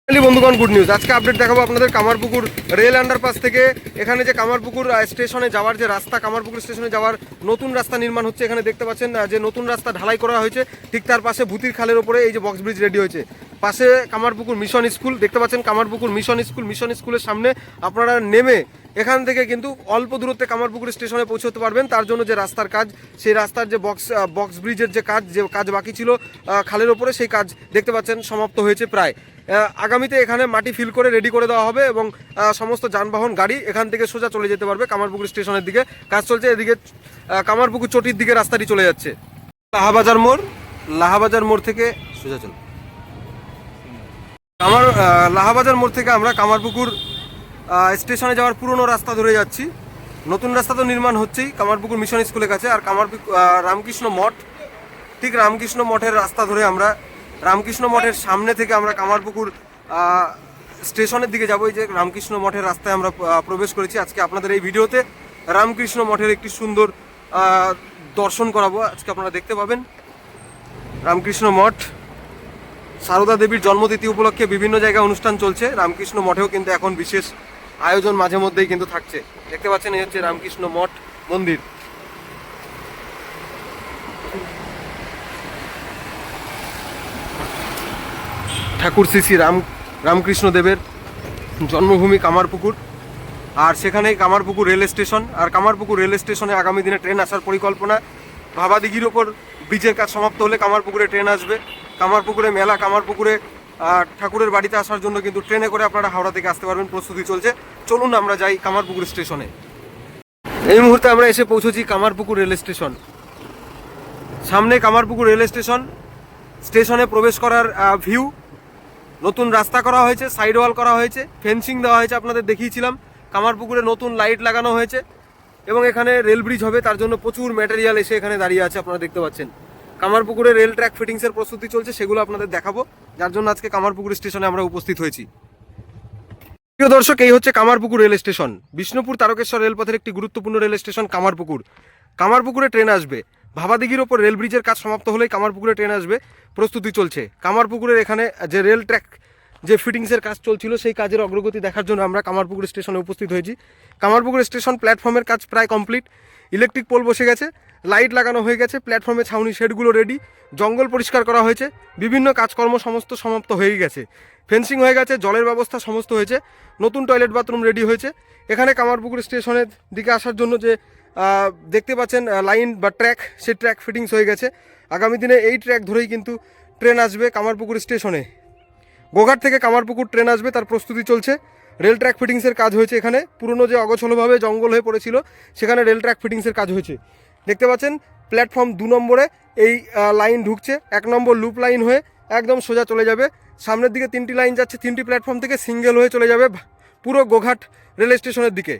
বন্ধুগণ, good news. আজকে update দেখাবো আপনাদের কামারপুকুর রেল আন্ডারপাস থেকে এখানে যে কামারপুকুর স্টেশনে যাওয়ার যে রাস্তা, কামারপুকুর স্টেশনে যাওয়ার নতুন রাস্তা নির্মাণ হচ্ছে। এখানে দেখতে পাচ্ছেন যে নতুন রাস্তা ঢালাই করা হয়েছে। ঠিক তার পাশে ভূতির খালের ওপরে এই যে বক্স ব্রিজ রেডি হয়েছে। পাশে কামারপুকুর মিশন স্কুল দেখতে পাচ্ছেন, কামারপুকুর মিশন স্কুলের সামনে আপনারা নেমে এখান থেকে কিন্তু অল্প দূরত্বে কামারপুকুর স্টেশনে পৌঁছতে পারবেন। তার জন্য যে রাস্তার কাজ, সেই রাস্তার যে বক্স ব্রিজের যে কাজ বাকি ছিল খালের ওপরে, সেই কাজ দেখতে পাচ্ছেন সমাপ্ত হয়েছে প্রায়। আগামীতে এখানে মাটি ফিল করে রেডি করে দেওয়া হবে এবং সমস্ত যানবাহন গাড়ি এখান থেকে সোজা চলে যেতে পারবে কামারপুকুর স্টেশনের দিকে। কাজ চলছে এদিকে, কামারপুকুর চটির দিকে রাস্তাটি চলে যাচ্ছে। লাহাবাজার মোড় থেকে সোজা চল লাহাবাজার মোড় থেকে আমরা কামারপুকুর স্টেশনে যাওয়ার পুরনো রাস্তা ধরে যাচ্ছি। নতুন রাস্তা তো নির্মাণ হচ্ছেই কামারপুকুর মিশন স্কুলের কাছে। আর রামকৃষ্ণ মঠ, ঠিক রামকৃষ্ণ মঠের রাস্তা ধরে আমরা রামকৃষ্ণ মঠের সামনে থেকে আমরা কামারপুকুর স্টেশনের দিকে যাবো। এই যে রামকৃষ্ণ মঠের রাস্তায় আমরা প্রবেশ করেছি। আজকে আপনাদের এই ভিডিওতে রামকৃষ্ণ মঠের একটি সুন্দর দর্শন করাবো। আজকে আপনারা দেখতে পাবেন রামকৃষ্ণ মঠ। সারদা দেবীর জন্মতিথি উপলক্ষে বিভিন্ন জায়গায় অনুষ্ঠান চলছে। রামকৃষ্ণ মঠেও কিন্তু এখন বিশেষ আয়োজন মাঝে মধ্যেই কিন্তু থাকছে। দেখতে পাচ্ছেন এই হচ্ছে রামকৃষ্ণ মঠ মন্দির। ঠাকুর শ্রী রামকৃষ্ণ দেবের জন্মভূমি কামারপুকুর। আর সেখানেই কামারপুকুর রেল স্টেশন। আর কামারপুকুর রেল স্টেশনে আগামী দিনে ট্রেন আসার পরিকল্পনা। ভাবাদিঘির ওপর ব্রিজের কাজ সমাপ্ত হলে কামারপুকুরে ট্রেন আসবে। কামারপুকুরে মেলা, কামারপুকুরে ঠাকুরের বাড়িতে আসার জন্য কিন্তু ট্রেনে করে আপনারা হাওড়া থেকে আসতে পারবেন। প্রস্তুতি চলছে। চলুন আমরা যাই কামারপুকুর স্টেশনে। এই মুহূর্তে আমরা এসে পৌঁছেছি কামারপুকুর রেল স্টেশন। সামনে কামারপুকুর রেল স্টেশন। স্টেশনে প্রবেশ করার ভিউ। নতুন রাস্তা করা হয়েছে, সাইড ওয়াল করা হয়েছে, ফেন্সিং দেওয়া হয়েছে, আপনাদের দেখিয়েছিলাম। কামারপুকুরে নতুন লাইট লাগানো হয়েছে এবং এখানে রেল ব্রিজ হবে, তার জন্য প্রচুর ম্যাটেরিয়াল এসে এখানে দাঁড়িয়ে আছে। আপনারা দেখতে পাচ্ছেন কামারপুকুরে রেল ট্র্যাক ফিটিংসের প্রস্তুতি চলছে, সেগুলো আপনাদের দেখাবো, যার জন্য আজকে কামারপুকুর স্টেশনে আমরা উপস্থিত হয়েছি। প্রিয় দর্শক, এই হচ্ছে কামারপুকুর রেল স্টেশন। বিষ্ণুপুর তারকেশ্বর রেলপথের একটি গুরুত্বপূর্ণ রেল স্টেশন কামারপুকুর। কামারপুকুরে ট্রেন আসবে। ভাবাদিঘির ওপর রেল ব্রিজের কাজ সমাপ্ত হলেই কামারপুকুরে ট্রেন আসবে। প্রস্তুতি চলছে। কামারপুকুরের এখানে যে রেল ট্র্যাক যে ফিটিংসের কাজ চলছিল, সেই কাজের অগ্রগতি দেখার জন্য আমরা কামারপুকুর স্টেশনে উপস্থিত হয়েছি। কামারপুকুর স্টেশন প্ল্যাটফর্মের কাজ প্রায় কমপ্লিট। ইলেকট্রিক পোল বসে গেছে, লাইট লাগানো হয়ে গেছে, প্ল্যাটফর্মে ছাউনি শেডগুলো রেডি, জঙ্গল পরিষ্কার করা হয়েছে, বিভিন্ন কাজকর্ম সমস্ত সমাপ্ত হয়ে গেছে, ফেন্সিং হয়ে গেছে, জলের ব্যবস্থা সমস্ত হয়েছে, নতুন টয়লেট বাথরুম রেডি হয়েছে। এখানে কামারপুকুর স্টেশনের দিকে আসার জন্য যে দেখতে পাচ্ছেন লাইন বা ট্র্যাক, সেই ট্র্যাক ফিটিংস হয়ে গেছে। আগামী দিনে এই ট্র্যাক ধরেই কিন্তু ট্রেন আসবে কামারপুকুর স্টেশনে। গোঘাট থেকে কামারপুকুর ট্রেন আসবে, তার প্রস্তুতি চলছে। রেল ট্র্যাক ফিটিংসের কাজ হয়েছে এখানে। পুরনো যে অগোছলভাবে জঙ্গল হয়ে পড়েছিল, সেখানে রেল ট্র্যাক ফিটিংসের কাজ হয়েছে। দেখতে পাচ্ছেন প্ল্যাটফর্ম 2 নম্বরে এই লাইন ঢুকছে। 1 নম্বর লুপ লাইন হয়ে একদম সোজা চলে যাবে। সামনের দিকে 3টি লাইন যাচ্ছে, 3টি প্ল্যাটফর্ম থেকে সিঙ্গেল হয়ে চলে যাবে পুরো গোঘাট রেল স্টেশনের দিকে।